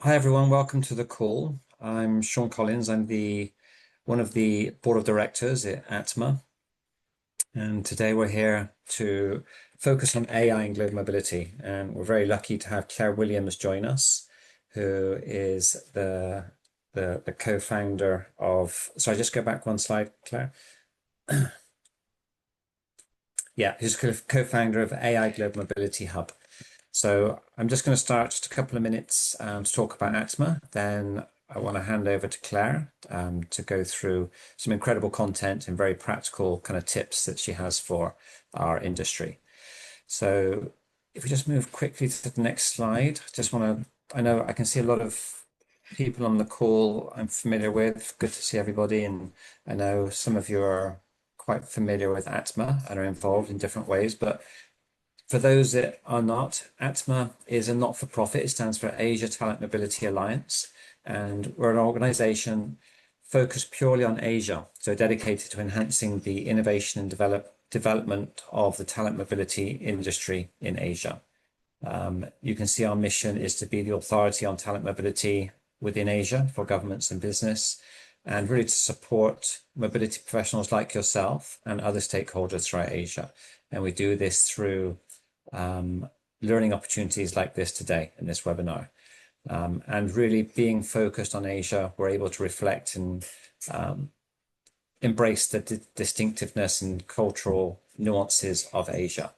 Hi everyone, welcome to the call. I'm Sean Collins. I'm one of the board of directors at ATMA, and today we're here to focus on AI and global mobility. And we're very lucky to have Clare Williams join us, who is the co-founder of. Sorry, just go back one slide, Claire. Yeah, who's co-founder of AI Global Mobility Hub. So I'm just going to start just a couple of minutes to talk about ATMA. Then I want to hand over to Claire to go through some incredible content and very practical kind of tips that she has for our industry. So if we just move quickly to the next slide, I know I can see a lot of people on the call I'm familiar with. Good to see everybody. And I know some of you are quite familiar with ATMA and are involved in different ways, but for those that are not, ATMA is a not-for-profit. It stands for Asia Talent Mobility Alliance, and we're an organization focused purely on Asia, so dedicated to enhancing the innovation and development of the talent mobility industry in Asia. You can see our mission is to be the authority on talent mobility within Asia for governments and business, and really to support mobility professionals like yourself and other stakeholders throughout Asia. And we do this through learning opportunities like this today in this webinar. And really being focused on Asia, we're able to reflect and embrace the distinctiveness and cultural nuances of Asia.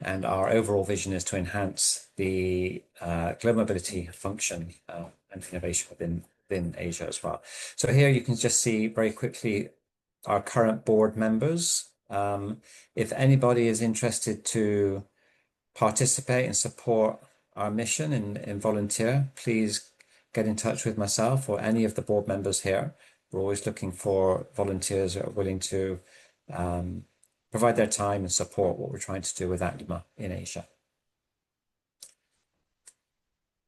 And our overall vision is to enhance the global mobility function and innovation within Asia as well. So here you can just see very quickly our current board members. If anybody is interested to participate and support our mission and volunteer, please get in touch with myself or any of the board members here. We're always looking for volunteers that are willing to provide their time and support what we're trying to do with ATMA in Asia.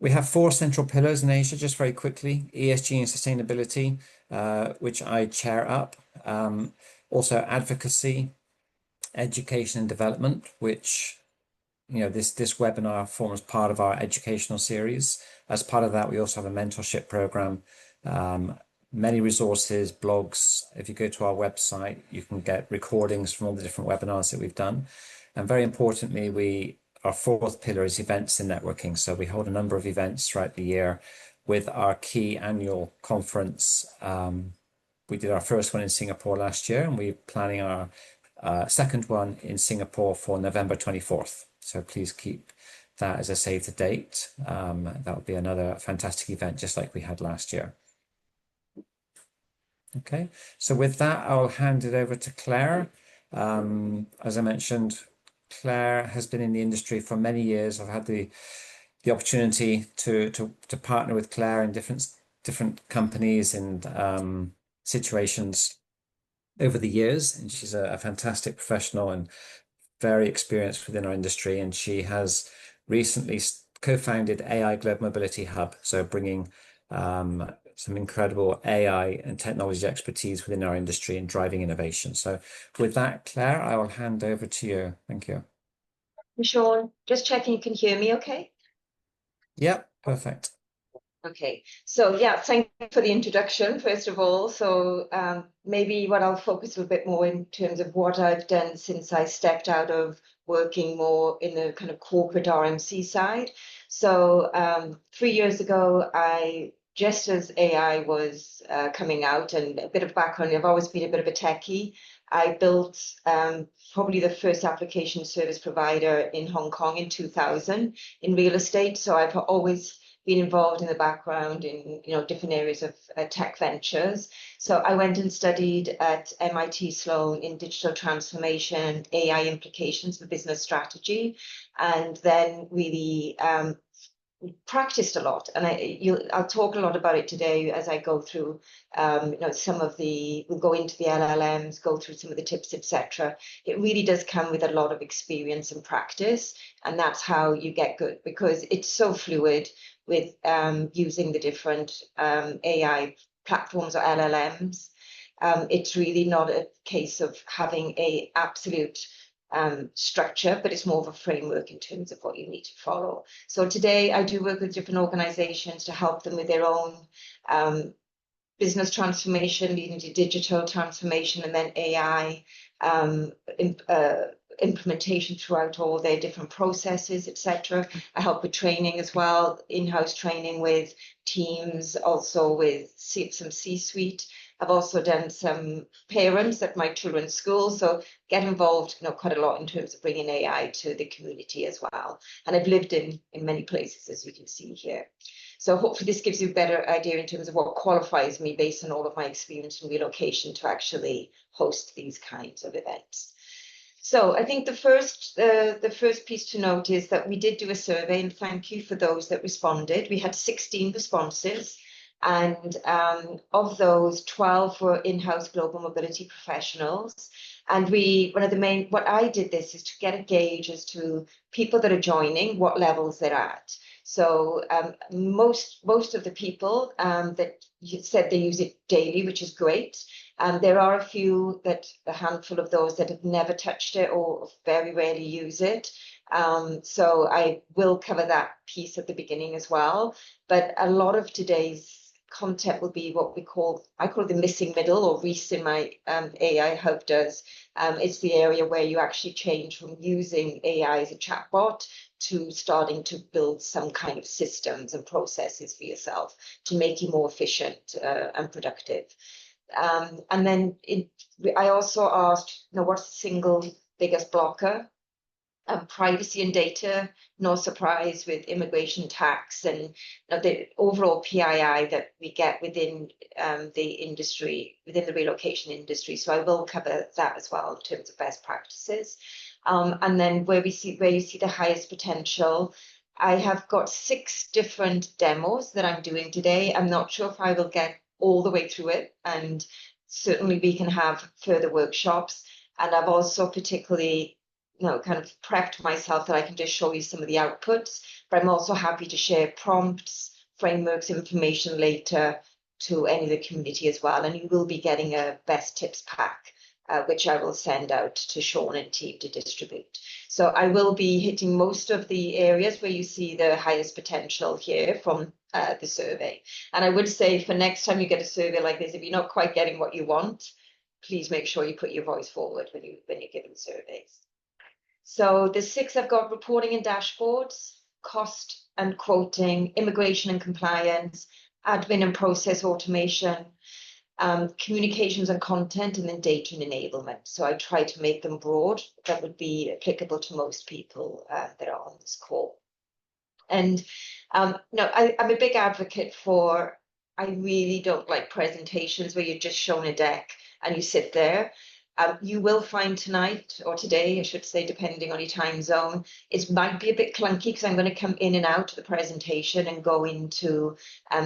We have 4 central pillars in Asia, just very quickly: ESG and sustainability, which I chair up. Also advocacy, education and development, which this webinar forms part of our educational series. As part of that, we also have a mentorship program, many resources, blogs. If you go to our website, you can get recordings from all the different webinars that we've done. And very importantly, our 4th pillar is events and networking. So we hold a number of events throughout the year with our key annual conference. We did our first one in Singapore last year, and we're planning our second one in Singapore for November 24th. So please keep that as a save the date. That will be another fantastic event, just like we had last year. Okay, so with that, I'll hand it over to Claire. As I mentioned, Claire has been in the industry for many years. I've had the opportunity to partner with Claire in different companies and situations over the years, and she's a fantastic professional and very experienced within our industry. And she has recently co-founded AI Global Mobility Hub, so bringing some incredible AI and technology expertise within our industry and driving innovation. So with that, Claire, I will hand over to you. Thank you. Sean, just checking you can hear me okay? Yeah, perfect. Okay, so yeah, thank you for the introduction, first of all. So maybe what I'll focus a little bit more in terms of what I've done since I stepped out of working more in the kind of corporate RMC side. So 3 years ago, just as AI was coming out, and a bit of background, I've always been a bit of a techie. I built probably the first application service provider in Hong Kong in 2000 in real estate. So I've always been involved in the background in different areas of tech ventures. So I went and studied at MIT Sloan in digital transformation, AI implications for business strategy, and then really practiced a lot. And I'll talk a lot about it today as I go through we'll go into the LLMs, go through some of the tips, etc. It really does come with a lot of experience and practice, and that's how you get good, because it's so fluid with using the different AI platforms or LLMs. It's really not a case of having a absolute structure, but it's more of a framework in terms of what you need to follow. So today I do work with different organizations to help them with their own business transformation, leading to digital transformation, and then AI implementation throughout all their different processes, etc. I help with training as well, in-house training with teams, also with some C-suite. I've also done some parents at my children's school, so get involved, quite a lot in terms of bringing AI to the community as well. And I've lived in many places, as you can see here. So hopefully this gives you a better idea in terms of what qualifies me based on all of my experience in relocation to actually host these kinds of events. So I think the first piece to note is that we did do a survey, and thank you for those that responded. We had 16 responses, and of those, 12 were in-house global mobility professionals. And what I did this is to get a gauge as to people that are joining, what levels they're at. So most of the people that said they use it daily, which is great. There are a handful of those that have never touched it or very rarely use it. So I will cover that piece at the beginning as well. But a lot of today's content will be what I call the missing middle, or Reese in my AI Hub does. It's the area where you actually change from using AI as a chatbot to starting to build some kind of systems and processes for yourself to make you more efficient and productive. And then I also asked, what's the single biggest blocker? Privacy and data, no surprise with immigration tax and the overall PII that we get within the industry, within the relocation industry. So I will cover that as well in terms of best practices. And then where you see the highest potential, I have got 6 different demos that I'm doing today. I'm not sure if I will get all the way through it, and certainly we can have further workshops. And I've also particularly kind of prepped myself that I can just show you some of the outputs, but I'm also happy to share prompts, frameworks, information later to any of the community as well. And you will be getting a best tips pack, which I will send out to Sean and team to distribute. So I will be hitting most of the areas where you see the highest potential here from the survey. And I would say for next time you get a survey like this, if you're not quite getting what you want, please make sure you put your voice forward when you're giving surveys. So the 6 I've got: reporting and dashboards, cost and quoting, immigration and compliance, admin and process automation, communications and content, and then data and enablement. So I try to make them broad. That would be applicable to most people that are on this call. And I'm a big advocate for, I really don't like presentations where you're just shown a deck and you sit there. You will find tonight, or today, I should say, depending on your time zone, it might be a bit clunky because I'm going to come in and out of the presentation and go into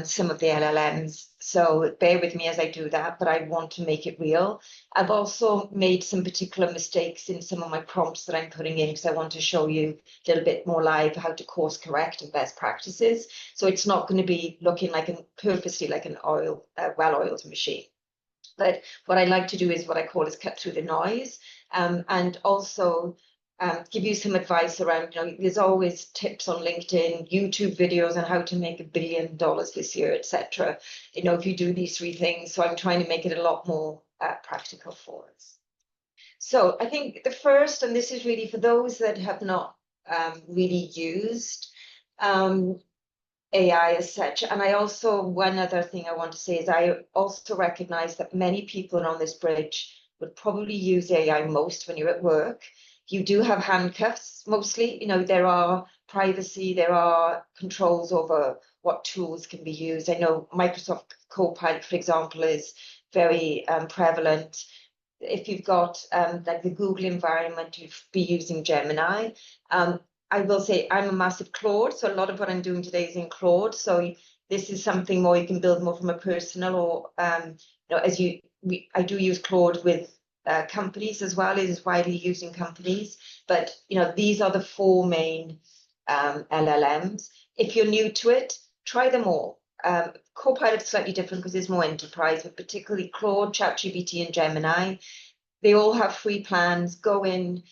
some of the LLMs. So bear with me as I do that, but I want to make it real. I've also made some particular mistakes in some of my prompts that I'm putting in because I want to show you a little bit more live how to course correct and best practices. So it's not going to be looking purposely like an well-oiled machine. But what I like to do is what I call is cut through the noise, and also give you some advice around, there's always tips on LinkedIn, YouTube videos on how to make $1 billion this year, etc. If you do these 3 things. So I'm trying to make it a lot more practical for us. So I think the first, and this is really for those that have not really used AI as such. And one other thing I want to say is I also recognize that many people on this bridge would probably use AI most when you're at work. You do have handcuffs mostly. There are privacy, there are controls over what tools can be used. I know Microsoft Copilot, for example, is very prevalent. If you've got like the Google environment, you'd be using Gemini. I will say I'm a massive Claude, so a lot of what I'm doing today is in Claude. So this is something more you can build more from a personal, or I do use Claude with companies as well. It is widely used in companies, but these are the 4 main LLMs. If you're new to it, try them all. Copilot is slightly different because it's more enterprise, but particularly Claude, ChatGPT, and Gemini. They all have free plans. Go in,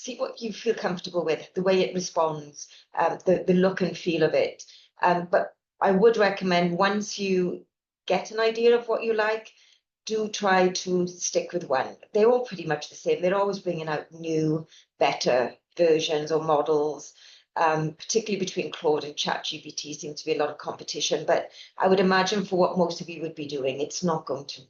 see what you feel comfortable with, the way it responds, the look and feel of it. But I would recommend once you get an idea of what you like, do try to stick with one. They're all pretty much the same. They're always bringing out new, better versions or models. Particularly between Claude and ChatGPT seems to be a lot of competition, but I would imagine for what most of you would be doing, it's not going to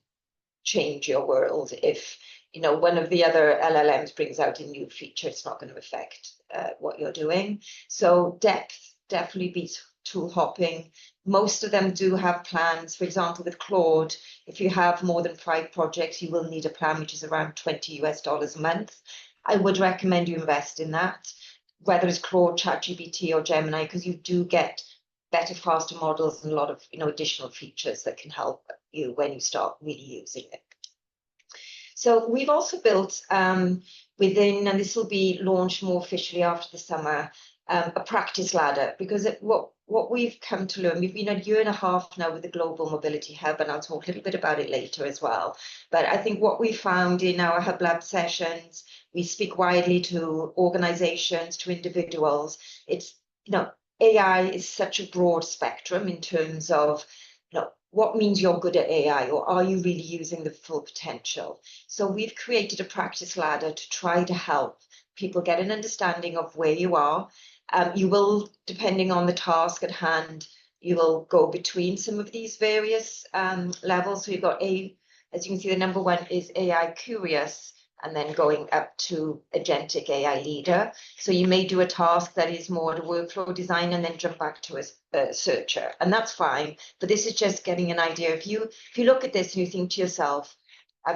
change your world. If one of the other LLMs brings out a new feature, it's not going to affect what you're doing. So depth definitely beats tool hopping. Most of them do have plans. For example, with Claude, if you have more than 5 projects, you will need a plan, which is around $20 a month. I would recommend you invest in that, whether it's Claude, ChatGPT, or Gemini, because you do get better, faster models and a lot of additional features that can help you when you start really using it. So we've also built within, and this will be launched more officially after the summer, a practice ladder, because what we've come to learn, we've been a year and a half now with the Global Mobility Hub, and I'll talk a little bit about it later as well. But I think what we found in our Hub Lab sessions, we speak widely to organizations, to individuals. It's, AI is such a broad spectrum in terms of, what means you're good at AI, or are you really using the full potential? So we've created a practice ladder to try to help people get an understanding of where you are. You will, depending on the task at hand, you will go between some of these various levels. So you've got as you can see, the number 1 is AI curious, and then going up to agentic AI leader. So you may do a task that is more the workflow design and then jump back to a searcher, and that's fine. But this is just getting an idea. If you look at this and you think to yourself,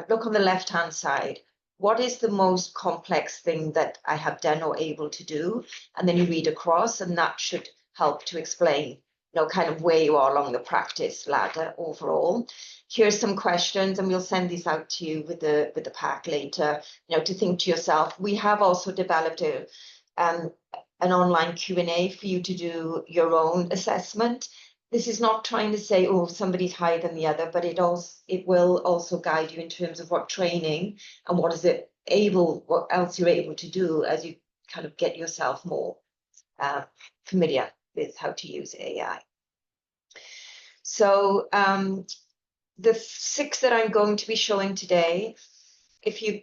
look on the left-hand side, what is the most complex thing that I have done or able to do? And then you read across, and that should help to explain, kind of where you are along the practice ladder overall. Here's some questions, and we'll send these out to you with the pack later, to think to yourself. We have also developed an online Q&A for you to do your own assessment. This is not trying to say, oh, somebody's higher than the other, but it will also guide you in terms of what training and what else you're able to do as you kind of get yourself more familiar with how to use AI. So the 6 that I'm going to be showing today, if you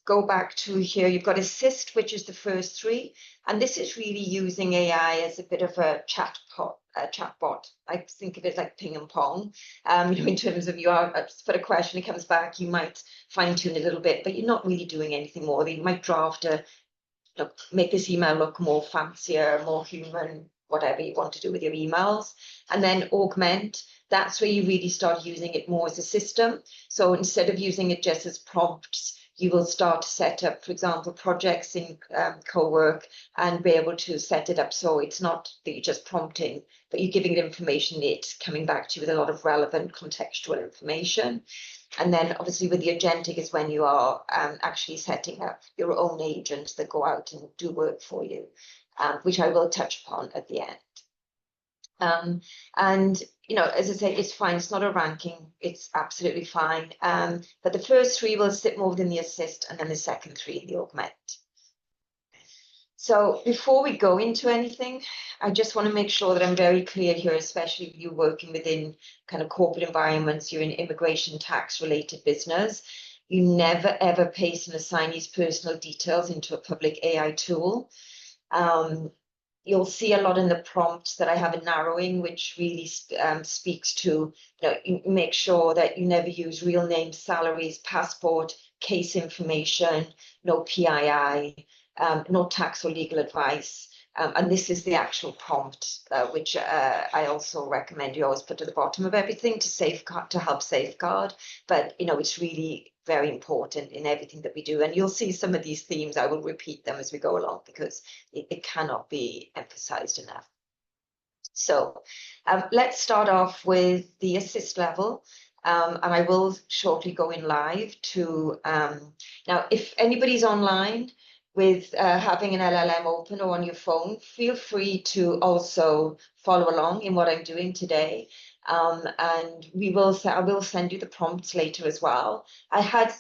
go back to here, you've got Assist, which is the first 3, and this is really using AI as a bit of a chatbot. I think of it like ping and pong. In terms of you put a question, it comes back, you might fine tune a little bit, but you're not really doing anything more. You might draft make this email look more fancier, more human, whatever you want to do with your emails, and then Augment. That's where you really start using it more as a system. So instead of using it just as prompts, you will start to set up, for example, projects in co-work and be able to set it up so it's not that you're just prompting, but you're giving it information, it's coming back to you with a lot of relevant contextual information. And then obviously with the agentic is when you are actually setting up your own agents that go out and do work for you, which I will touch upon at the end. And as I say, it's fine. It's not a ranking. It's absolutely fine. But the first 3 will sit more within the Assist, and then the second 3 in the Augment. So before we go into anything, I just want to make sure that I'm very clear here, especially if you're working within kind of corporate environments, you're in immigration tax related business. You never ever paste and assign these personal details into a public AI tool. You'll see a lot in the prompts that I have a narrowing, which really speaks to, you make sure that you never use real names, salaries, passport, case information, no PII, no tax or legal advice. And this is the actual prompt, which I also recommend you always put to the bottom of everything to help safeguard. But, it's really very important in everything that we do. And you'll see some of these themes. I will repeat them as we go along because it cannot be emphasized enough. So let's start off with the Assist level. And I will shortly go in live to, now, if anybody's online with having an LLM open or on your phone, feel free to also follow along in what I'm doing today. And I will send you the prompts later as well. I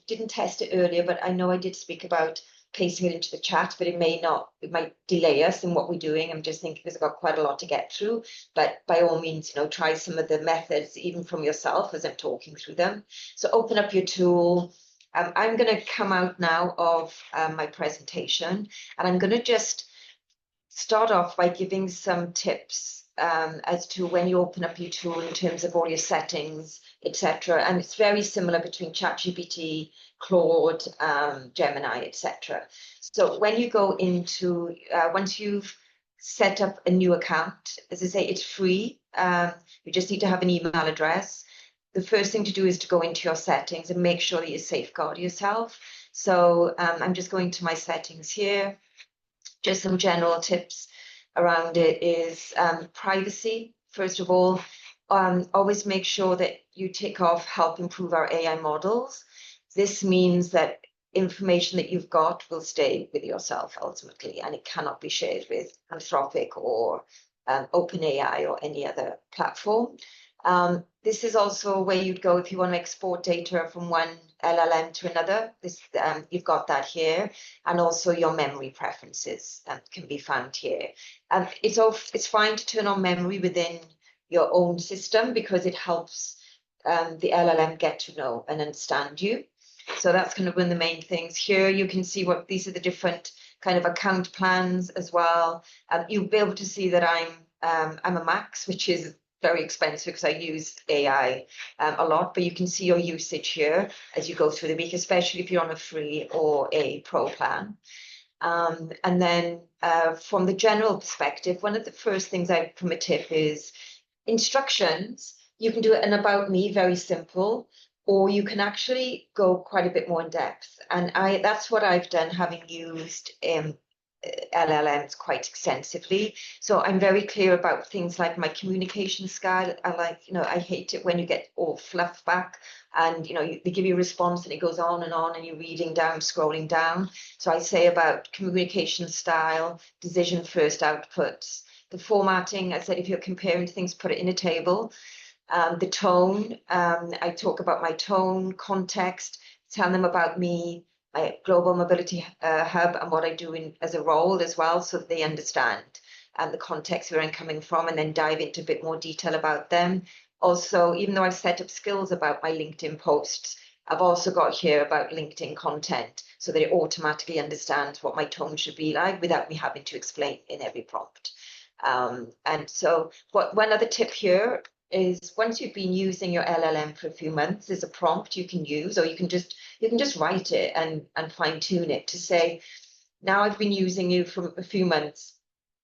didn't test it earlier, but I know I did speak about pasting it into the chat, but it might delay us in what we're doing. I'm just thinking because I've got quite a lot to get through, but by all means, try some of the methods even from yourself as I'm talking through them. So open up your tool. I'm going to come out now of my presentation, and I'm going to just start off by giving some tips as to when you open up your tool in terms of all your settings, etc. And it's very similar between ChatGPT, Claude, Gemini, etc. So when you go into, once you've set up a new account, as I say, it's free. You just need to have an email address. The first thing to do is to go into your settings and make sure that you safeguard yourself. So I'm just going to my settings here. Just some general tips around it is privacy. First of all, always make sure that you tick off help improve our AI models. This means that information that you've got will stay with yourself ultimately, and it cannot be shared with Anthropic or OpenAI or any other platform. This is also where you'd go if you want to export data from one LLM to another. You've got that here, and also your memory preferences can be found here. It's fine to turn on memory within your own system because it helps the LLM get to know and understand you. So that's kind of one of the main things. Here you can see what these are the different kind of account plans as well. You'll be able to see that I'm a Max, which is very expensive because I use AI a lot, but you can see your usage here as you go through the week, especially if you're on a free or a pro plan. And then from the general perspective, one of the first things from a tip is instructions. You can do it in About Me, very simple, or you can actually go quite a bit more in depth. And that's what I've done, having used LLMs quite extensively. So I'm very clear about things like my communication style. I hate it when you get all fluff back and, they give you a response and it goes on and you're reading down, scrolling down. So I say about communication style, decision first outputs, the formatting. I said, if you're comparing things, put it in a table. The tone, I talk about my tone, context, tell them about me, my global mobility hub and what I do as a role as well, so that they understand the context where I'm coming from, and then dive into a bit more detail about them. Also, even though I've set up skills about my LinkedIn posts, I've also got here about LinkedIn content so that it automatically understands what my tone should be like without me having to explain in every prompt. And so one other tip here is once you've been using your LLM for a few months, there's a prompt you can use, or you can just write it and fine tune it to say, now I've been using you for a few months,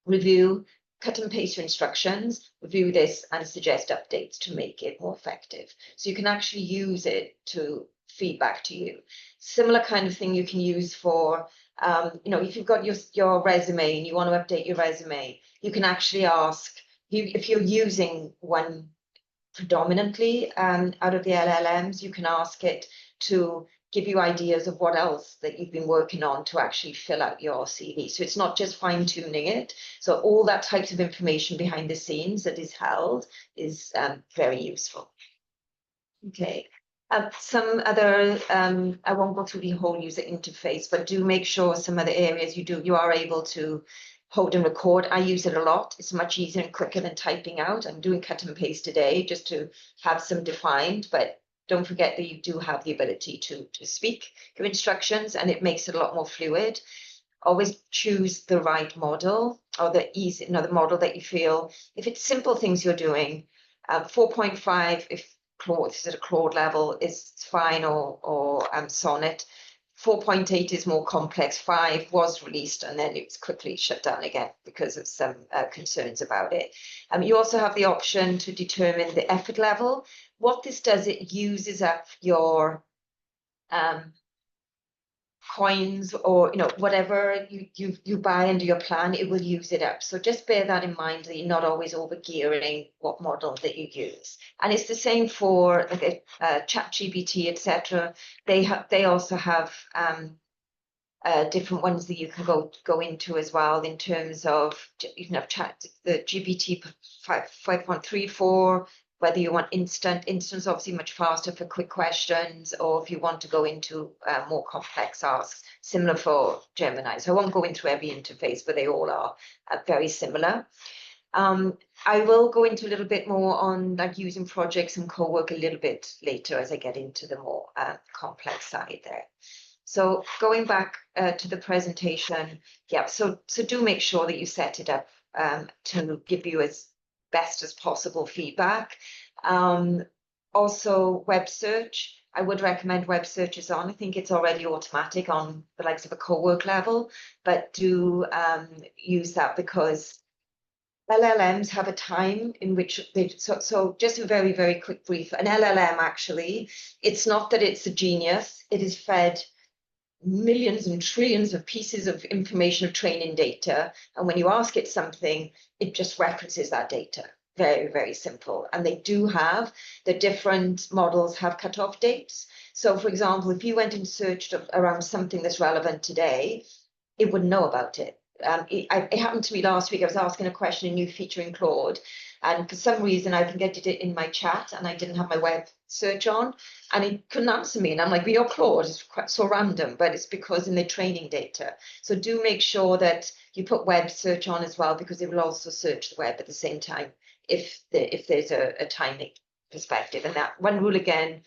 review, cut and paste your instructions, review this and suggest updates to make it more effective. So you can actually use it to feedback to you. Similar kind of thing you can use for, if you've got your resume and you want to update your resume, you can actually ask, if you're using one predominantly out of the LLMs, you can ask it to give you ideas of what else that you've been working on to actually fill out your CV. So it's not just fine tuning it. So all that types of information behind the scenes that is held is very useful. Okay. Some other, I won't go through the whole user interface, but do make sure some other areas you are able to hold and record. I use it a lot. It's much easier and quicker than typing out. I'm doing cut and paste today just to have some defined, but don't forget that you do have the ability to speak your instructions, and it makes it a lot more fluid. Always choose the right model, or the model that you feel. If it's simple things you're doing, 4.5, if it's at a Claude level, is fine, or Sonnet. 4.8 is more complex. 5 was released and then it was quickly shut down again because of some concerns about it. You also have the option to determine the effort level. What this does, it uses up your coins, or whatever you buy under your plan, it will use it up. So just bear that in mind, that you're not always over gearing what model that you use. And it's the same for ChatGPT, etc. They also have different ones that you can go into as well, in terms of you can have the GPT 5.3, 4, whether you want instance obviously much faster for quick questions, or if you want to go into more complex asks, similar for Gemini. So I won't go into every interface, but they all are very similar. I will go into a little bit more on like using projects and co-work a little bit later as I get into the more complex side there. So going back to the presentation, yeah, so do make sure that you set it up to give you as best as possible feedback. Also, web search. I would recommend web search is on. I think it's already automatic on the likes of a co-work level, but do use that because LLMs have a time in which they, so just a very, very quick brief. An LLM actually, it's not that it's a genius, it is fed millions and trillions of pieces of information of training data. And when you ask it something, it just references that data. Very, very simple. And they do have, the different models have cutoff dates. So for example, if you went and searched around something that's relevant today, it would know about it. It happened to me last week. I was asking a question, a new feature in Claude, and for some reason I think I did it in my chat and I didn't have my web search on, and it couldn't answer me. And I'm like, but your Claude is quite so random, but it's because in the training data. So do make sure that you put web search on as well, because it will also search the web at the same time if there's a timing perspective. And that one rule again,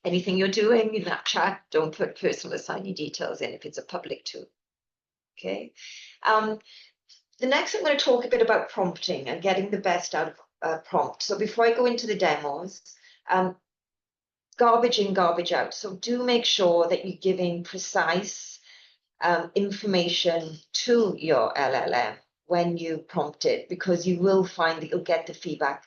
anything you're doing in that chat, don't put personal assignee details in if it's a public tool. Okay. The next I'm going to talk a bit about prompting and getting the best out of prompt. So before I go into the demos, garbage in, garbage out. So do make sure that you're giving precise information to your LLM when you prompt it, because you will find that you'll get the feedback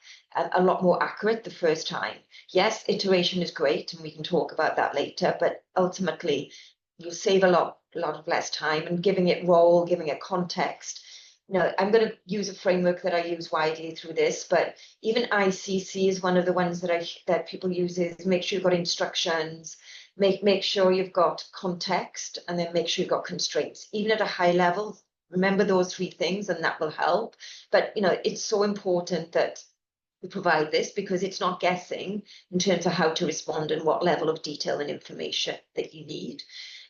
a lot more accurate the first time. Yes, iteration is great, and we can talk about that later, but ultimately you'll save a lot of less time, and giving it role, giving it context. I'm going to use a framework that I use widely through this, but even ICC is one of the ones that people use. Is make sure you've got instructions, make sure you've got context, and then make sure you've got constraints. Even at a high level, remember those three things, and that will help. But it's so important that we provide this, because it's not guessing in terms of how to respond and what level of detail and information that you need.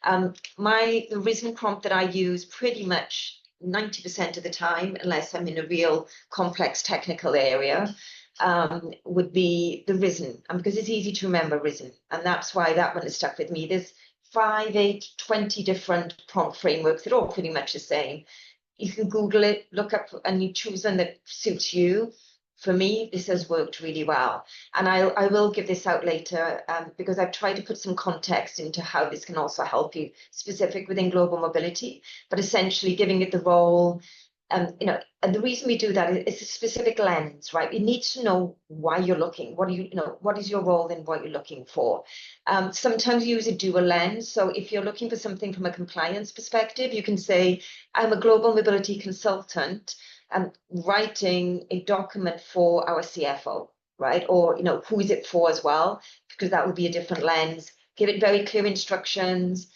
The reason prompt that I use pretty much 90% of the time, unless I'm in a real complex technical area, would be the risen, and because it's easy to remember risen, and that's why that one has stuck with me. There's 5, 8, 20 different prompt frameworks. They're all pretty much the same. You can Google it, look up, and you choose one that suits you. For me, this has worked really well. And I will give this out later because I've tried to put some context into how this can also help you specific within global mobility, but essentially giving it the role. And the reason we do that is a specific lens, right? You need to know why you're looking. What is your role in what you're looking for? Sometimes you use a dual lens. So if you're looking for something from a compliance perspective, you can say, I'm a global mobility consultant, writing a document for our CFO, right? Or, who is it for as well? Because that would be a different lens. Give it very clear instructions,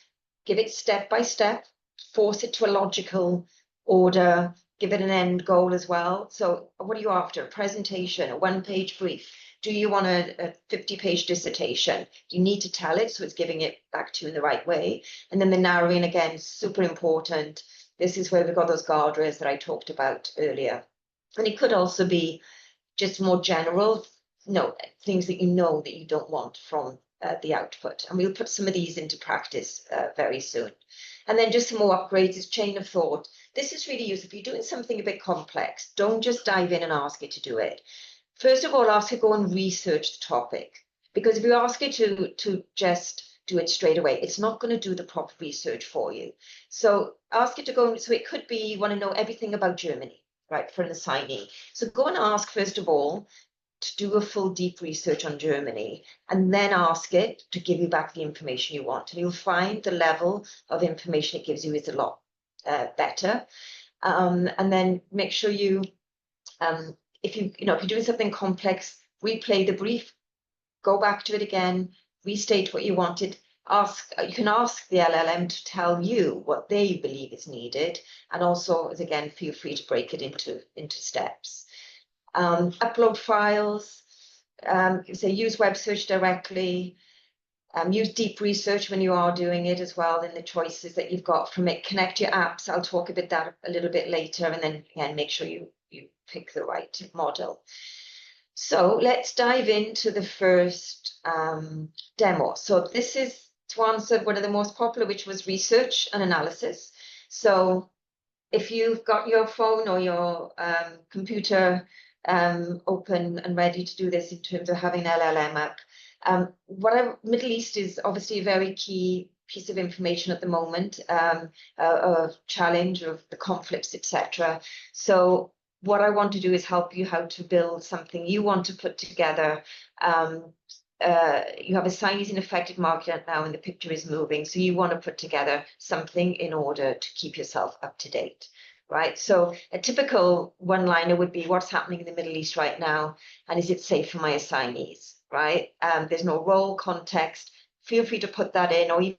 give it step by step, force it to a logical order, give it an end goal as well. So what are you after? A presentation, a 1-page brief? Do you want a 50-page dissertation? You need to tell it, so it's giving it back to you in the right way. And then the narrowing, again, super important. This is where we've got those guardrails that I talked about earlier. And it could also be just more general, things that that you don't want from the output. And we'll put some of these into practice very soon. And then just some more upgrades is chain of thought. This is really useful. If you're doing something a bit complex, don't just dive in and ask it to do it. First of all, ask it to go and research the topic. Because if you ask it to just do it straight away, it's not going to do the proper research for you. So ask it to go, so it could be you want to know everything about Germany, right, for an assignee. So go and ask, first of all, to do a full deep research on Germany, and then ask it to give you back the information you want. And you'll find the level of information it gives you is a lot better. And then make sure you, if you're doing something complex, replay the brief, go back to it again, restate what you wanted. You can ask the LLM to tell you what they believe is needed, and also, again, feel free to break it into steps. Upload files. say use web search directly. Use deep research when you are doing it as well in the choices that you've got from it. Connect your apps. I'll talk about that a little bit later, and then again, make sure you pick the right model. So let's dive into the first demo. So this is to answer one of the most popular, which was research and analysis. So if you've got your phone or your computer open and ready to do this in terms of having an LLM app, Middle East is obviously a very key piece of information at the moment, a challenge of the conflicts, etc. So what I want to do is help you how to build something you want to put together. You have a Chinese in affected market now, and the picture is moving. So you want to put together something in order to keep yourself up to date, right? So a typical one-liner would be, what's happening in the Middle East right now, and is it safe for my assignees? Right? There's no role context. Feel free to put that in, or even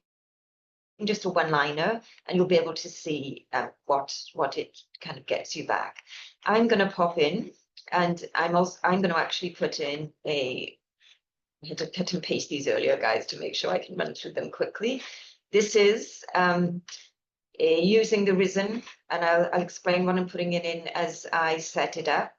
just a one-liner, and you'll be able to see what it kind of gets you back. I'm going to pop in, and I'm going to actually put in I had to cut and paste these earlier, guys, to make sure I can run through them quickly. This is using the Risen, and I'll explain what I'm putting it in as I set it up.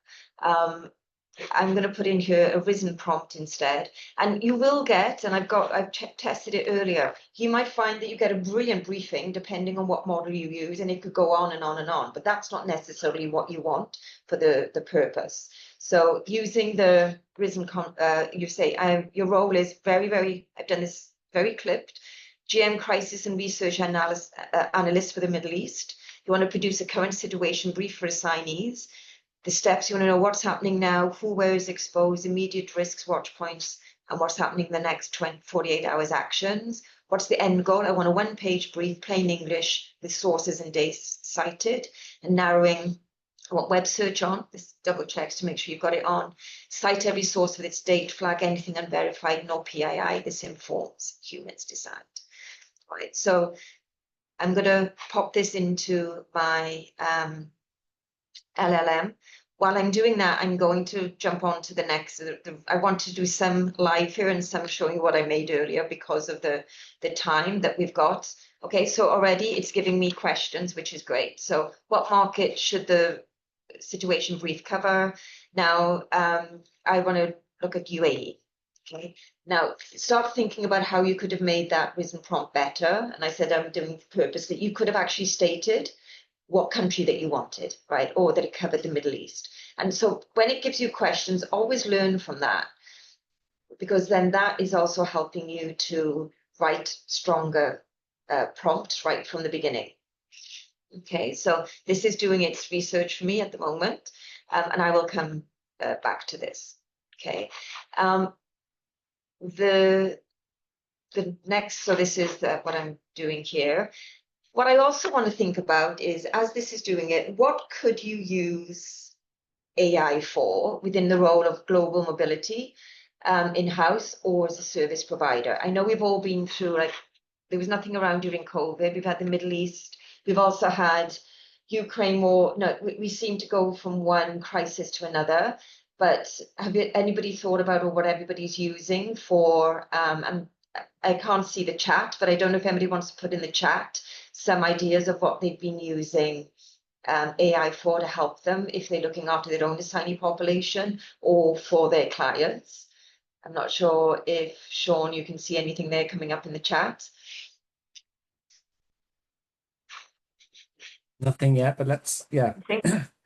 I'm going to put in here a Risen prompt instead, and you will get, and I've tested it earlier, you might find that you get a brilliant briefing depending on what model you use, and it could go on and on and on, but that's not necessarily what you want for the purpose. So using the Risen, you say your role is I've done this very clipped, GM crisis and research analyst for the Middle East. You want to produce a current situation brief for assignees. The steps, you want to know what's happening now, who, where is exposed, immediate risks, watch points, and what's happening in the next 48 hours actions. What's the end goal? I want a one-page brief, plain English, with sources and dates cited, and narrowing. I want web search on. This double checks to make sure you've got it on. Cite every source with its date, flag anything unverified, no PII. This informs humans decide. Right, so I'm going to pop this into my LLM. While I'm doing that, I'm going to jump on to the next. I want to do some live here and some showing what I made earlier because of the time that we've got. Okay, so already it's giving me questions, which is great. So what market should the situation brief cover? Now, I want to look at UAE. Okay, now start thinking about how you could have made that Risen prompt better. And I said I'm doing purposely. You could have actually stated what country that you wanted, right? Or that it covered the Middle East. And so when it gives you questions, always learn from that, because then that is also helping you to write stronger prompts right from the beginning. Okay, so this is doing its research for me at the moment, and I will come back to this. Okay, the next, so this is what I'm doing here. What I also want to think about is, as this is doing it, what could you use AI for within the role of global mobility, in-house or as a service provider? I know we've all been through, like, there was nothing around during COVID. We've had the Middle East. We've also had Ukraine war. No, we seem to go from one crisis to another. But have anybody thought about, or what everybody's using for, and I can't see the chat, but I don't know if anybody wants to put in the chat some ideas of what they've been using AI for to help them if they're looking after their own assignee population or for their clients. I'm not sure if, Sean, you can see anything there coming up in the chat. Nothing yet, but let's, yeah,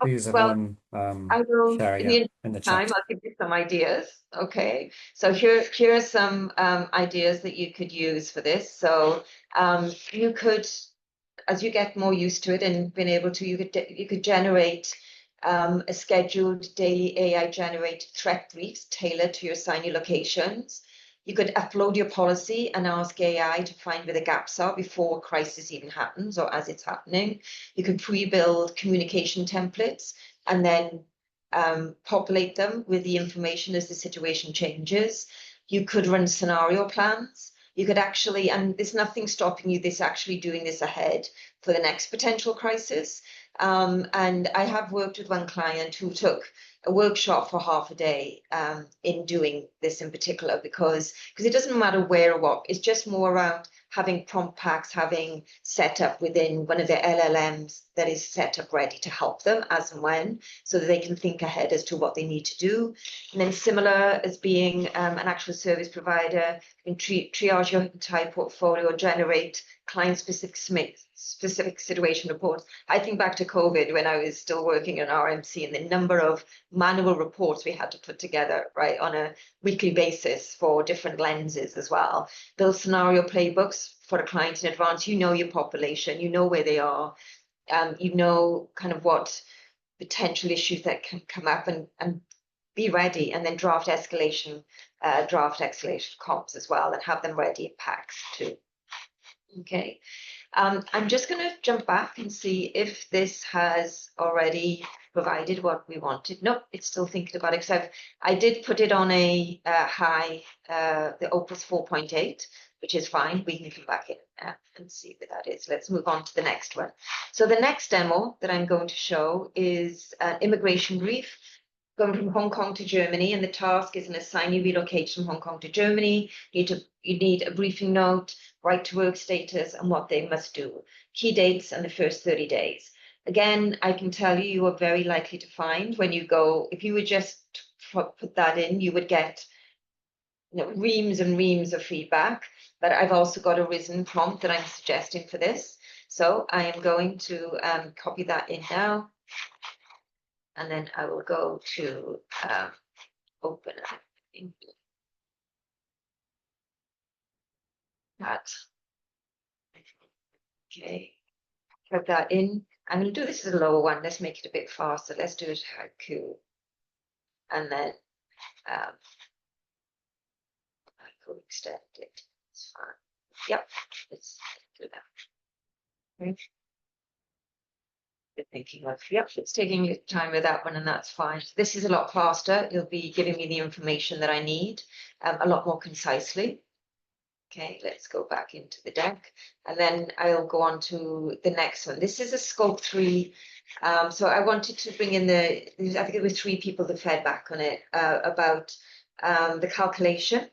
please everyone I will, share, in in the time, chat. I'll give you some ideas. Okay, so here are some ideas that you could use for this. So you could, as you get more used to it and been able to, you could generate a scheduled daily AI generated threat briefs tailored to your assignee locations. You could upload your policy and ask AI to find where the gaps are before a crisis even happens or as it's happening. You could pre-build communication templates and then populate them with the information as the situation changes. You could run scenario plans. You could actually, and there's nothing stopping you this actually doing this ahead for the next potential crisis. And I have worked with one client who took a workshop for half a day in doing this in particular, because it doesn't matter where or what, it's just more around having prompt packs, having set up within one of the LLMs that is set up ready to help them as and when, so that they can think ahead as to what they need to do. And then similar as being an actual service provider, you can triage your entire portfolio, generate client-specific situation reports. I think back to COVID when I was still working in RMC and the number of manual reports we had to put together, right, on a weekly basis for different lenses as well. Build scenario playbooks for a client in advance. You know your population, you know where they are, you know kind of what potential issues that can come up, and be ready, and then draft escalation comps as well, and have them ready in packs too. Okay. I'm just going to jump back and see if this has already provided what we wanted. Nope, it's still thinking about it. So I did put it on a high, the Opus 4.8, which is fine. We can come back in and see what that is. Let's move on to the next one. So the next demo that I'm going to show is an immigration brief going from Hong Kong to Germany, and the task is an assignee relocates from Hong Kong to Germany. You need a briefing note, right to work status, and what they must do, key dates, and the first 30 days. Again, I can tell you, you are very likely to find when you go, if you would just put that in, you would get reams and reams of feedback. But I've also got a risen prompt that I'm suggesting for this. So I am going to copy that in now. And then I will go to open that. Okay, plug that in. I'm going to do this as a lower one. Let's make it a bit faster. Let's do it haiku. And then I could extend it. It's fine. Yep, let's do that. Okay. Thinking of, yep, it's taking your time with that one, and that's fine. So this is a lot faster. It'll be giving me the information that I need a lot more concisely. Okay, let's go back into the deck, and then I'll go on to the next one. This is a scope 3. So I wanted to bring in I think it was 3 people that fed back on it about the calculation.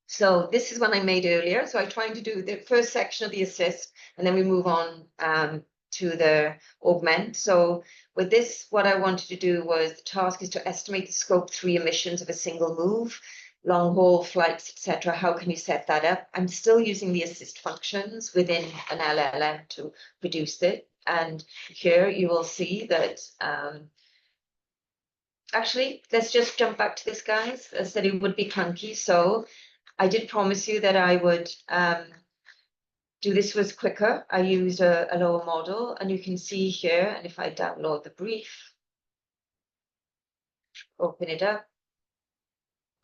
So this is one I made earlier. So I'm trying to do the first section of the assist, and then we move on to the augment. So with this, what I wanted to do was, the task is to estimate the scope 3 emissions of a single move, long haul flights, etc. How can you set that up? I'm still using the assist functions within an LLM to produce it. And here you will see that, actually, let's just jump back to this, guys. I said it would be clunky. So I did promise you that I would do this was quicker. I used a lower model, and you can see here, and if I download the brief, open it up,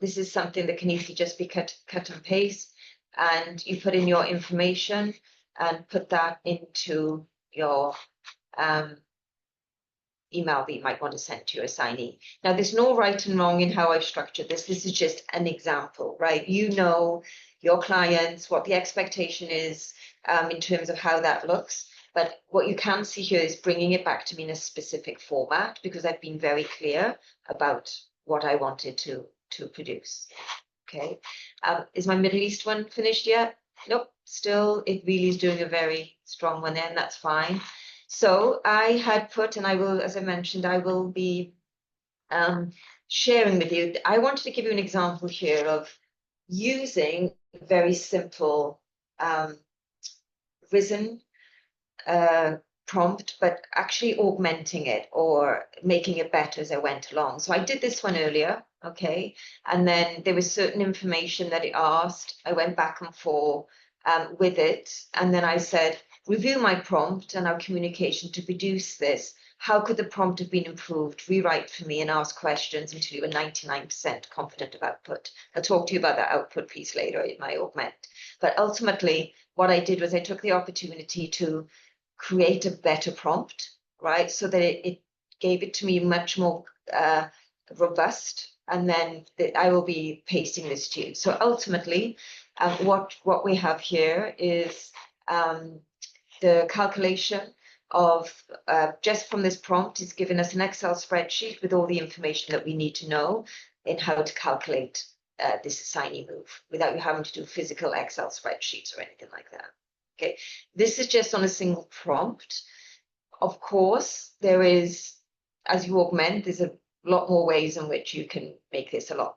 this is something that can easily just be cut and paste, and you put in your information and put that into your email that you might want to send to your assignee. Now, there's no right and wrong in how I've structured this. This is just an example, right? You know your clients, what the expectation is in terms of how that looks. But what you can see here is bringing it back to me in a specific format, because I've been very clear about what I wanted to produce. Okay. Is my Middle East one finished yet? Nope. Still, it really is doing a very strong one there, and that's fine. So I had put, and I will, as I mentioned, I will be sharing with you. I wanted to give you an example here of using very simple risen prompt, but actually augmenting it or making it better as I went along. So I did this one earlier, okay, and then there was certain information that it asked. I went back and forth with it, and then I said, review my prompt and our communication to produce this. How could the prompt have been improved? Rewrite for me and ask questions until you were 99% confident of output. I'll talk to you about that output piece later in my augment. But ultimately, what I did was I took the opportunity to create a better prompt, right? So that it gave it to me much more robust, and then I will be pasting this to you. So ultimately, what we have here is the calculation of just from this prompt, it's given us an Excel spreadsheet with all the information that we need to know in how to calculate this assignee move without you having to do physical Excel spreadsheets or anything like that. Okay, this is just on a single prompt. Of course, there is, as you augment, there's a lot more ways in which you can make this a lot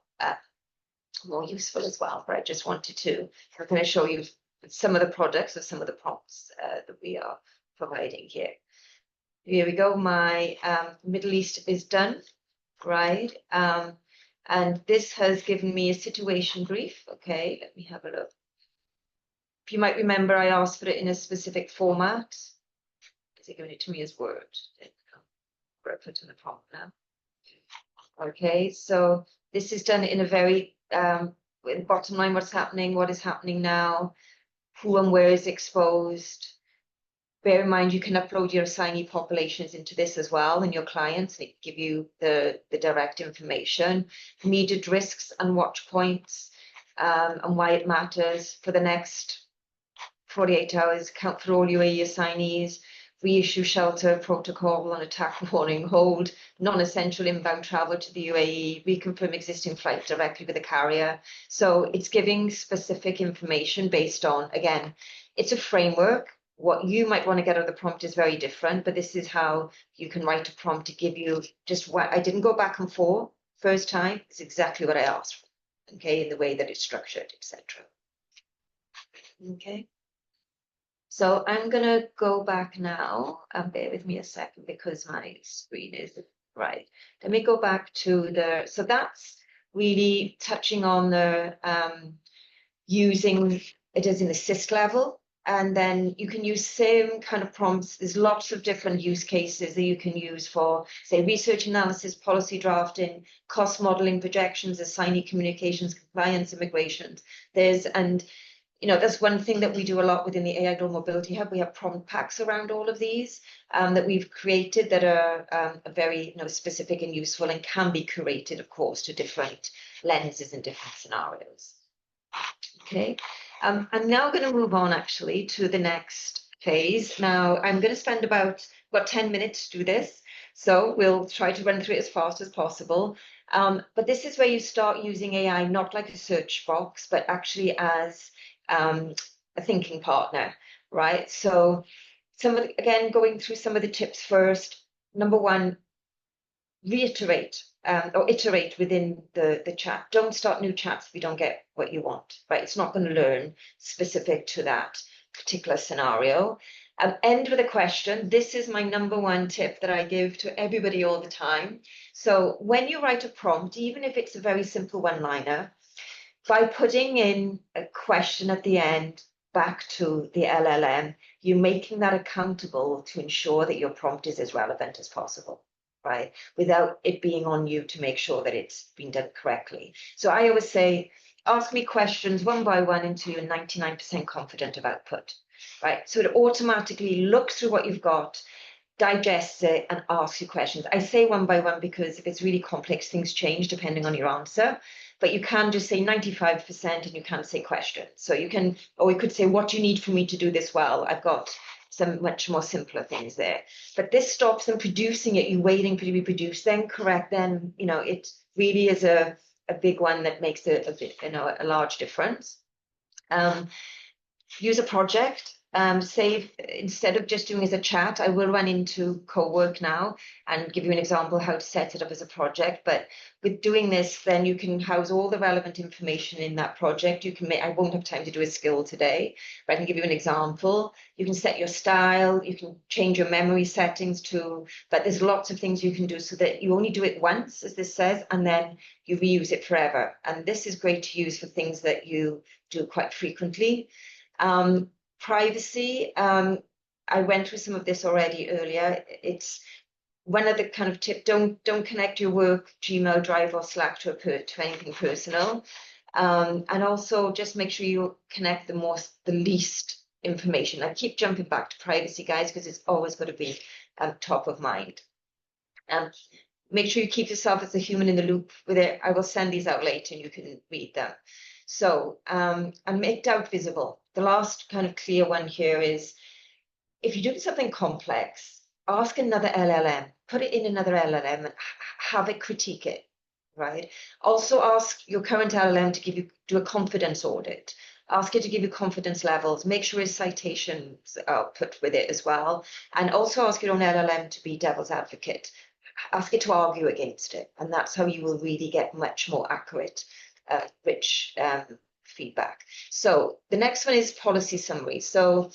more useful as well. But I just wanted to kind of show you some of the products or some of the prompts that we are providing here. Here we go. My Middle East is done, right? And this has given me a situation brief. Okay, let me have a look. If you might remember, I asked for it in a specific format. Is it giving it to me as Word? There we go. I'll put in the prompt now. Okay, so this is done in a very bottom line, what's happening, what is happening now, who and where is exposed. Bear in mind, you can upload your assignee populations into this as well, and your clients, and it give you the direct information, immediate risks and watch points, and why it matters for the next 48 hours, count for all UAE assignees, reissue shelter protocol on attack warning, hold non-essential inbound travel to the UAE, reconfirm existing flights directly with the carrier. So it's giving specific information based on, again, it's a framework. What you might want to get out of the prompt is very different, but this is how you can write a prompt to give you just what I didn't go back and forth first time. It's exactly what I asked for, okay, in the way that it's structured, etc. Okay. So I'm going to go back now, and bear with me a second because my screen is right. Let me go back to so that's really touching on the using it as an assist level. And then you can use same kind of prompts. There's lots of different use cases that you can use for, say, research analysis, policy drafting, cost modeling, projections, assignee communications, compliance, immigrations. That's one thing that we do a lot within the AI Global Mobility Hub. We have prompt packs around all of these that we've created that are very specific and useful and can be curated, of course, to different lenses and different scenarios. Okay, I'm now going to move on actually to the next phase. Now, I'm going to spend about 10 minutes to do this. So we'll try to run through it as fast as possible. But this is where you start using AI, not like a search box, but actually as a thinking partner, right? So again, going through some of the tips first. Number one, reiterate or iterate within the chat. Don't start new chats if you don't get what you want, right? It's not going to learn specific to that particular scenario. End with a question. This is my number one tip that I give to everybody all the time. So when you write a prompt, even if it's a very simple one-liner, by putting in a question at the end back to the LLM, you're making that accountable to ensure that your prompt is as relevant as possible, right? Without it being on you to make sure that it's been done correctly. So I always say, ask me questions one by one until you're 99% confident of output, right? So it automatically looks through what you've got, digests it, and asks you questions. I say one by one because if it's really complex, things change depending on your answer. But you can just say 95% and you can say questions. So you can, or you could say, what do you need for me to do this well? I've got some much more simpler things there. But this stops them producing it. You're waiting for it to be produced, then correct, then, it really is a big one that makes a large difference. Use a project. Say instead of just doing as a chat, I will run into co-work now and give you an example how to set it up as a project. But with doing this, then you can house all the relevant information in that project. You can I won't have time to do a skill today, but I can give you an example. You can set your style, you can change your memory settings too, but there's lots of things you can do so that you only do it once, as this says, and then you reuse it forever. And this is great to use for things that you do quite frequently. Privacy, I went through some of this already earlier. It's one of the kind of tip, don't connect your work, Gmail, Drive, or Slack to anything personal. And also just make sure you connect the least information. I keep jumping back to privacy, guys, because it's always got to be top of mind. Make sure you keep yourself as a human in the loop with it. I will send these out later and you can read them. So, and make doubt visible. The last kind of clear one here is if you're doing something complex, ask another LLM, put it in another LLM and have it critique it, right? Also ask your current LLM to do a confidence audit. Ask it to give you confidence levels. Make sure its citations are put with it as well. And also ask your own LLM to be devil's advocate. Ask it to argue against it. And that's how you will really get much more accurate, rich feedback. So the next one is policy summary. So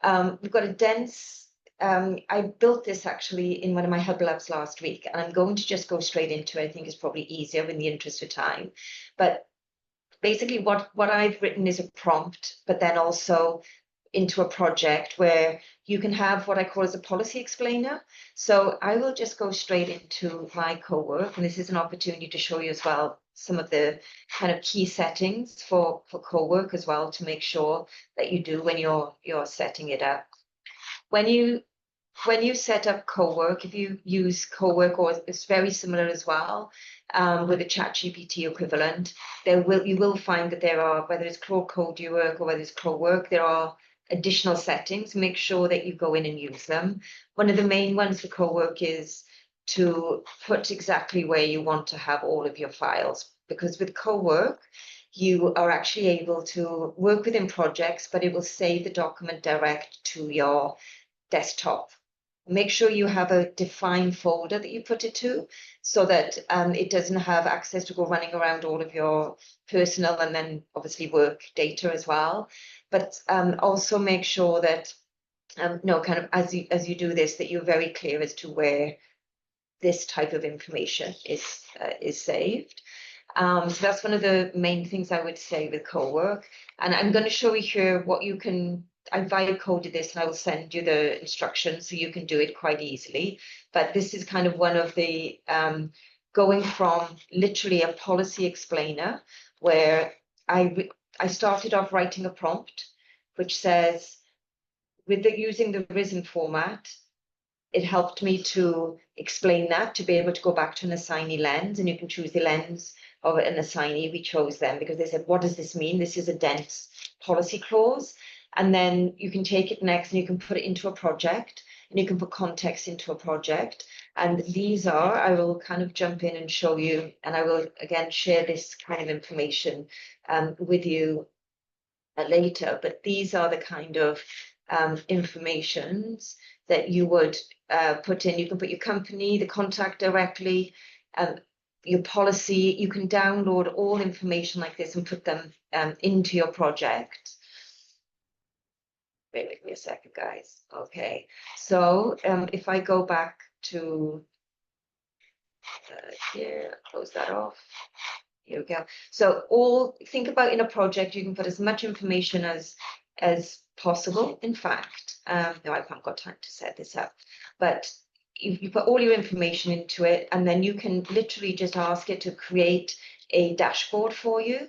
we've got a dense, I built this actually in one of my Hub Labs last week, and I'm going to just go straight into it. I think it's probably easier in the interest of time. But basically what I've written is a prompt, but then also into a project where you can have what I call as a policy explainer. So I will just go straight into my co-work, and this is an opportunity to show you as well some of the kind of key settings for co-work as well, to make sure that you do when you're setting it up. When you set up co-work, if you use co-work, or it's very similar as well, with a ChatGPT equivalent, you will find that there are, whether it's Claude Code you work or whether it's co-work, there are additional settings. Make sure that you go in and use them. One of the main ones for co-work is to put exactly where you want to have all of your files, because with co-work, you are actually able to work within projects, but it will save the document direct to your desktop. Make sure you have a defined folder that you put it to, so that it doesn't have access to go running around all of your personal and then obviously work data as well. But also make sure that kind of as you do this, that you're very clear as to where this type of information is saved. So that's one of the main things I would say with co-work. And I'm going to show you here what you can. I vibe coded this, and I will send you the instructions so you can do it quite easily. But this is kind of one of the going from literally a policy explainer, where I started off writing a prompt which says, using the risen format, it helped me to explain that, to be able to go back to an assignee lens, and you can choose the lens of an assignee. We chose them because they said, what does this mean? This is a dense policy clause. And then you can take it next and you can put it into a project, and you can put context into a project. And these are, I will kind of jump in and show you, and I will again share this kind of information with you later. But these are the kind of informations that you would put in. You can put your company, the contact directly, your policy. You can download all information like this and put them into your project. Wait with me a second, guys. Okay, so if I go back to here, close that off. Here we go. So think about in a project, you can put as much information as possible. In fact, no, I haven't got time to set this up, but you put all your information into it, and then you can literally just ask it to create a dashboard for you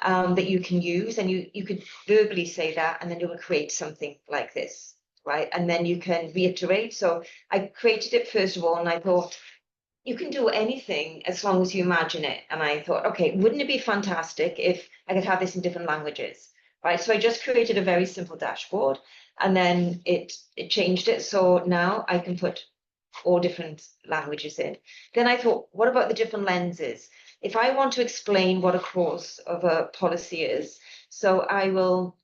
that you can use, and you could verbally say that, and then it will create something like this, right? And then you can reiterate. So I created it first of all, and I thought, you can do anything as long as you imagine it. And I thought, okay, wouldn't it be fantastic if I could have this in different languages, right? So I just created a very simple dashboard, and then it changed it. So now I can put all different languages in. Then I thought, what about the different lenses? If I want to explain what a clause of a policy is, so I will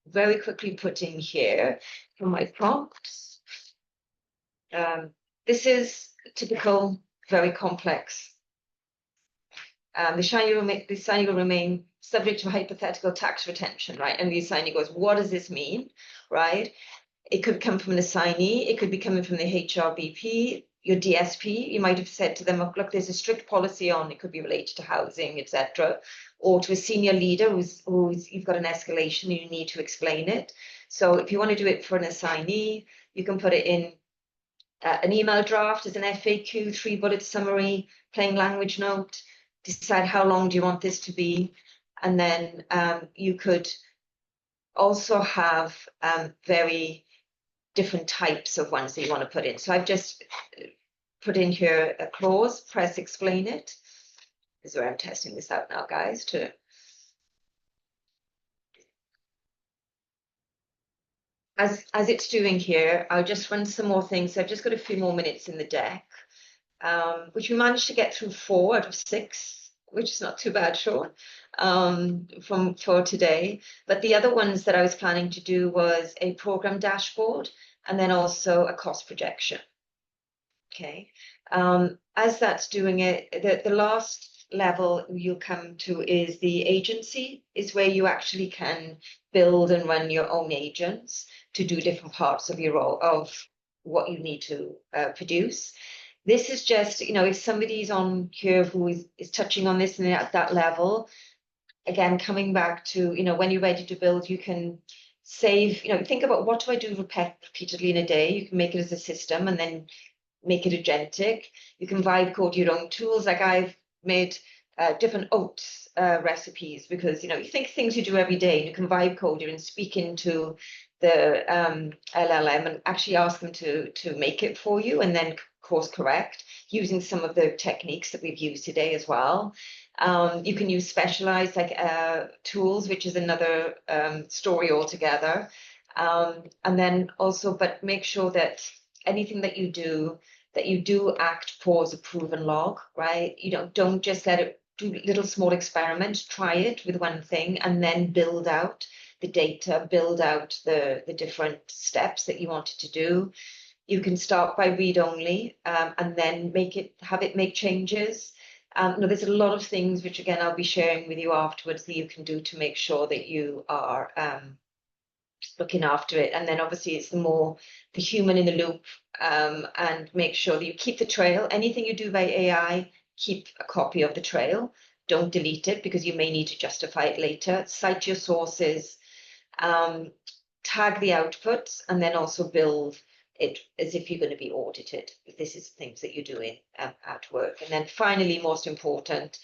very quickly put in here for my prompts. This is typical, very complex. The assignee will remain subject to hypothetical tax retention, right? And the assignee goes, what does this mean, right? It could come from an assignee. It could be coming from the HRBP, your DSP. You might have said to them, look, there's a strict policy on, it could be related to housing, etc. Or to a senior leader who's you've got an escalation and you need to explain it. So if you want to do it for an assignee, you can put it in an email draft as an FAQ, 3-bullet summary, plain language note, decide how long do you want this to be. And then you could also have very different types of ones that you want to put in. So I've just put in here a clause, press explain it. This is where I'm testing this out now, guys, as it's doing here, I'll just run some more things. So I've just got a few more minutes in the deck, which we managed to get through 4 out of 6, which is not too bad, Sean, for today. But the other ones that I was planning to do was a program dashboard and then also a cost projection. Okay. As that's doing it, the last level you'll come to is the agency, is where you actually can build and run your own agents to do different parts of your role, of what you need to produce. This is just, if somebody's on here who is touching on this and at that level, again, coming back to, when you're ready to build, you can save, think about what do I do repeatedly in a day? You can make it as a system and then make it agentic. You can vibe code your own tools. Like I've made different oats recipes because, you think things you do every day, and you can vibe code it and speak into the LLM and actually ask them to make it for you and then course correct using some of the techniques that we've used today as well. You can use specialized tools, which is another story altogether. And then also, but make sure that anything that you do act, pause, approve, and log, right? Don't just let it do little small experiments, try it with one thing, and then build out the data, build out the different steps that you wanted to do. You can start by read only, and then have it make changes. There's a lot of things which, again, I'll be sharing with you afterwards that you can do to make sure that you are looking after it. And then obviously it's the human in the loop, and make sure that you keep the trail. Anything you do by AI, keep a copy of the trail. Don't delete it because you may need to justify it later. Cite your sources, tag the outputs, and then also build it as if you're going to be audited, if this is things that you're doing at work. And then finally, most important,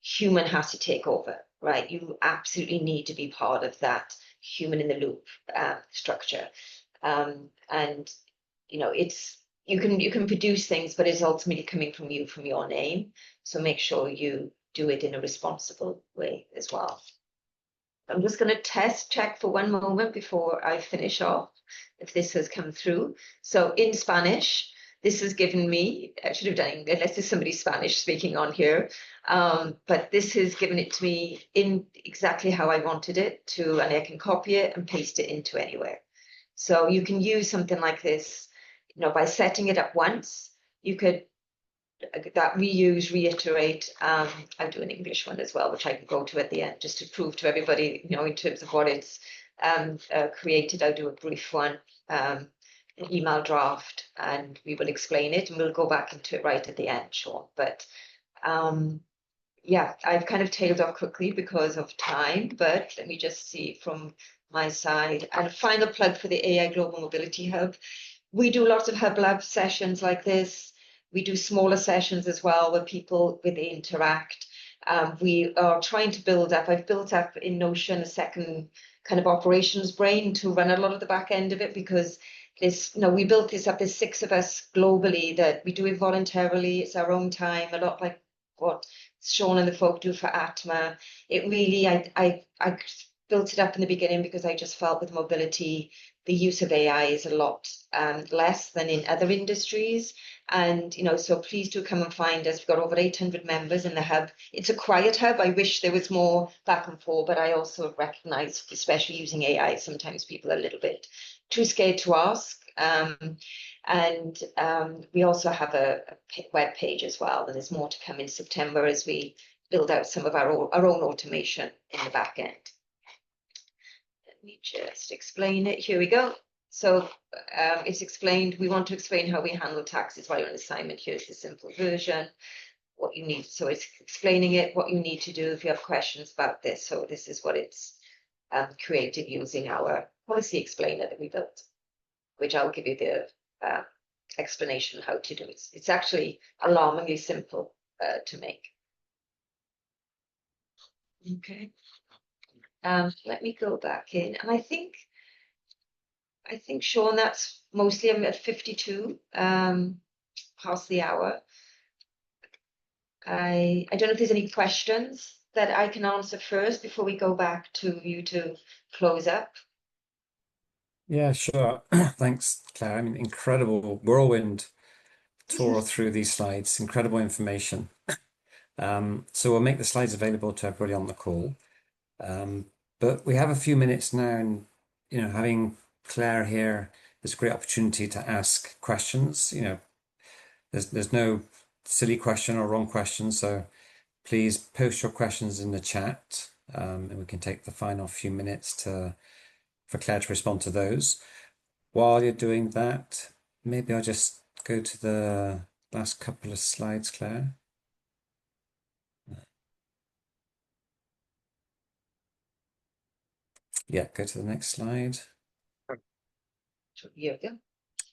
human has to take over, right? You absolutely need to be part of that human in the loop structure. And you can produce things, but it's ultimately coming from you, from your name. So make sure you do it in a responsible way as well. I'm just going to check for one moment before I finish off if this has come through. So in Spanish, this has given me, I should have done English, unless there's somebody Spanish speaking on here, but this has given it to me in exactly how I wanted it to, and I can copy it and paste it into anywhere. So you can use something like this, by setting it up once. You could that reuse, reiterate. I'll do an English one as well, which I can go to at the end just to prove to everybody, in terms of what it's created. I'll do a brief one, an email draft, and we will explain it, and we'll go back into it right at the end, Sean. But yeah, I've kind of tailed off quickly because of time, but let me just see from my side. And a final plug for the AI Global Mobility Hub. We do lots of Hub Lab sessions like this. We do smaller sessions as well where they interact. We are trying to build up, I've built up in Notion a second kind of operations brain to run a lot of the back end of it, because we built this up, there's 6 of us globally that we do it voluntarily. It's our own time, a lot like what Sean and the folk do for ATMA. It really, I built it up in the beginning because I just felt with mobility, the use of AI is a lot less than in other industries. And, so please do come and find us. We've got over 800 members in the hub. It's a quiet hub. I wish there was more back and forth, but I also recognize, especially using AI, sometimes people are a little bit too scared to ask. And we also have a web page as well. And there's more to come in September as we build out some of our own automation in the back end. Let me just explain it. Here we go. So it's explained, we want to explain how we handle taxes while you're on assignment. Here's the simple version, what you need. So it's explaining it, what you need to do if you have questions about this. So this is what it's created using our policy explainer that we built, which I'll give you the explanation of how to do it. It's actually alarmingly simple to make. Okay. Let me go back in, and I think, Sean, that's mostly, I'm at 52 past the hour. I don't know if there's any questions that I can answer first before we go back to you to close up. Yeah, sure. Thanks, Claire. I mean, incredible whirlwind tour through these slides, incredible information. So we'll make the slides available to everybody on the call. Um, but we have a few minutes now, and having Claire here is a great opportunity to ask questions. There's no silly question or wrong question, so please post your questions in the chat, and we can take the final few minutes for Claire to respond to those. While you're doing that, maybe I'll just go to the last couple of slides, Claire. Yeah, go to the next slide. Yeah, yeah.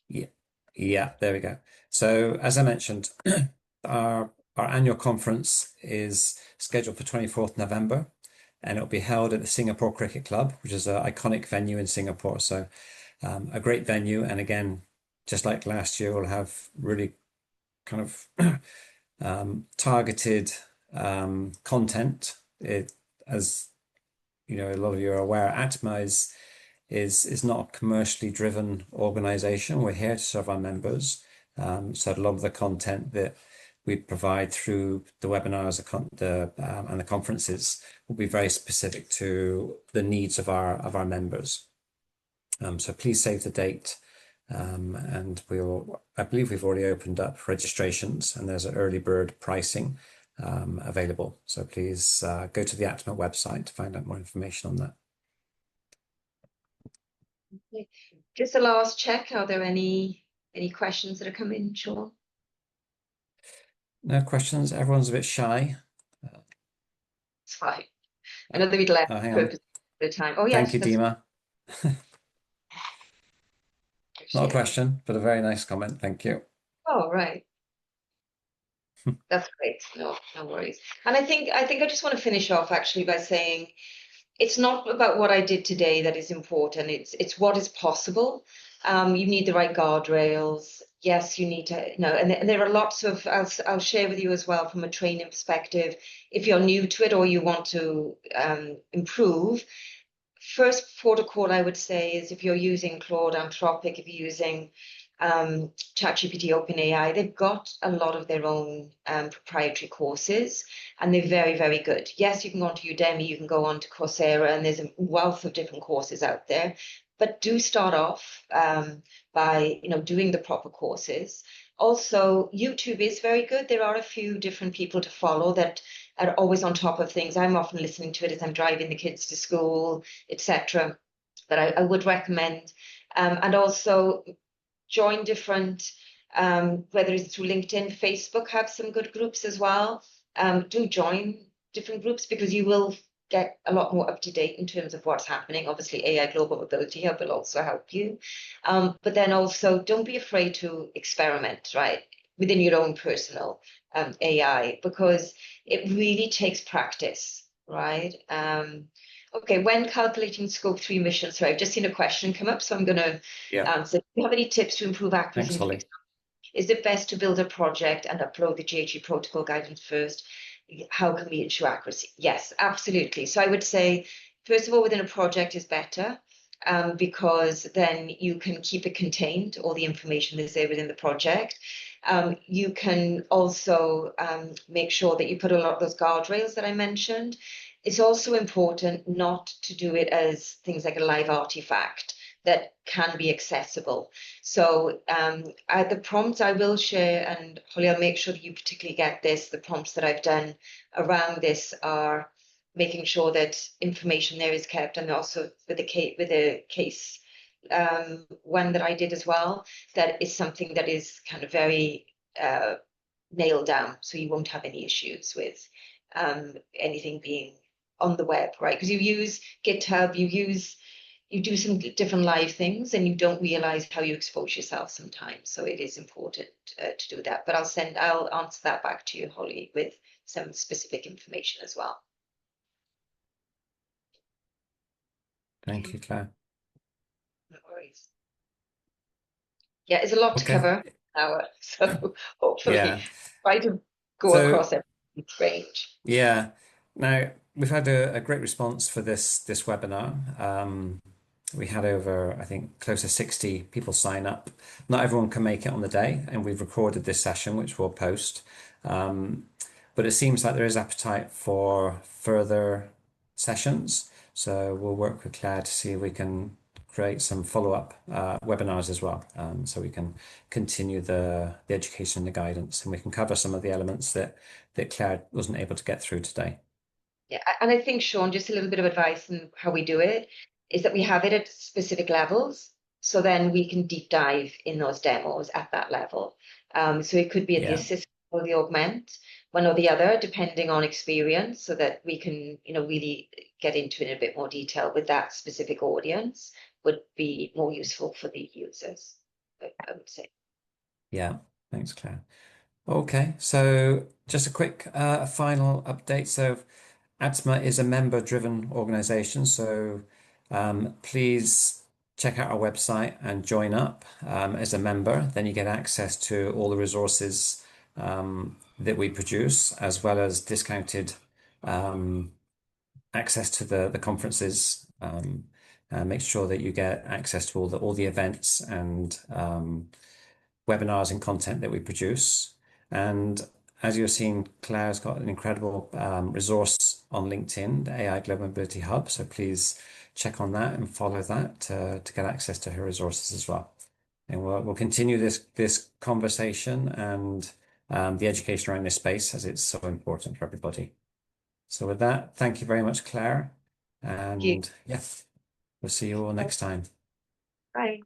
Yeah, yeah, there we go. So as I mentioned, our annual conference is scheduled for 24th November, and it'll be held at the Singapore Cricket Club, which is an iconic venue in Singapore. So a great venue, and again, just like last year, we'll have really kind of targeted content. As a lot of you are aware, ATMA is not a commercially driven organization. We're here to serve our members. So a lot of the content that we provide through the webinars and the conferences will be very specific to the needs of our members. So please save the date. And I believe we've already opened up registrations, and there's an early bird pricing available. So please go to the ATMA website to find out more information on that. Just a last check. Are there any questions that are coming, Sean? No questions. Everyone's a bit shy. It's fine. I know that we'd left Hang on. purpose at the time. Oh Thank yes, you, Dima. Not a question, but a very nice comment. Thank you. Oh, right. That's great. No worries. And I think I just want to finish off actually by saying it's not about what I did today that is important. It's what is possible. You need the right guardrails. Yes, you need to and there are lots of. I'll share with you as well from a training perspective. If you're new to it or you want to improve, first protocol I would say is if you're using Claude, Anthropic, if you're using ChatGPT, OpenAI, they've got a lot of their own proprietary courses, and they're very, very good. Yes, you can go onto Udemy, you can go onto Coursera, and there's a wealth of different courses out there. But do start off by doing the proper courses. Also, YouTube is very good. There are a few different people to follow that are always on top of things. I'm often listening to it as I'm driving the kids to school, etc. But I would recommend, and also join different, whether it's through LinkedIn, Facebook have some good groups as well. Do join different groups because you will get a lot more up to date in terms of what's happening. Obviously, AI Global Mobility Hub will also help you. But then also don't be afraid to experiment, right, within your own personal AI, because it really takes practice, right? Okay, when calculating scope 3 emissions, sorry, I've just seen a question come up, so I'm going to answer. Do you have any tips to improve accuracy? Thanks, Holly. Is it best to build a project and upload the GHG protocol guidance first? How can we ensure accuracy? Yes, absolutely. So I would say, first of all, within a project is better because then you can keep it contained, all the information is there within the project. You can also make sure that you put a lot of those guardrails that I mentioned. It's also important not to do it as things like a live artifact that can be accessible. So the prompts I will share, and Holly, I'll make sure that you particularly get this, the prompts that I've done around this are making sure that information there is kept, and also with the case one that I did as well, that is something that is kind of very nailed down, so you won't have any issues with anything being on the web, right? Because you use GitHub, you do some different live things, and you don't realize how you expose yourself sometimes. So it is important to do that. But I'll answer that back to you, Holly, with some specific information as well. Thank you, Claire. No worries. Yeah, it's a lot to cover now, so hopefully try to go across every range. Yeah. Now we've had a great response for this webinar. We had over, I think, close to 60 people sign up. Not everyone can make it on the day, and we've recorded this session, which we'll post. Um, but it seems like there is appetite for further sessions. So we'll work with Claire to see if we can create some follow-up webinars as well. So we can continue the education and the guidance, and we can cover some of the elements that Claire wasn't able to get through today. Yeah, and I think, Sean, just a little bit of advice on how we do it is that we have it at specific levels. So then we can deep dive in those demos at that level. So it could be at the Yeah. assist or the augment, one or the other, depending on experience, so that we can, really get into it in a bit more detail with that specific audience would be more useful for the users, I would say. Yeah. Thanks, Claire. Okay, so just a quick final update. So ATMA is a member-driven organization, so please check out our website and join up as a member. Then you get access to all the resources that we produce, as well as discounted um, access to the conferences. Make sure that you get access to all the events and webinars and content that we produce. And as you're seeing, Claire's got an incredible resource on LinkedIn, the AI Global Mobility Hub. So please check on that and follow that to get access to her resources as well. And we'll continue this conversation and the education around this space as it's so important for everybody. So with that, thank you very much, Claire. Thank you. And yeah, we'll see you all next time. Bye.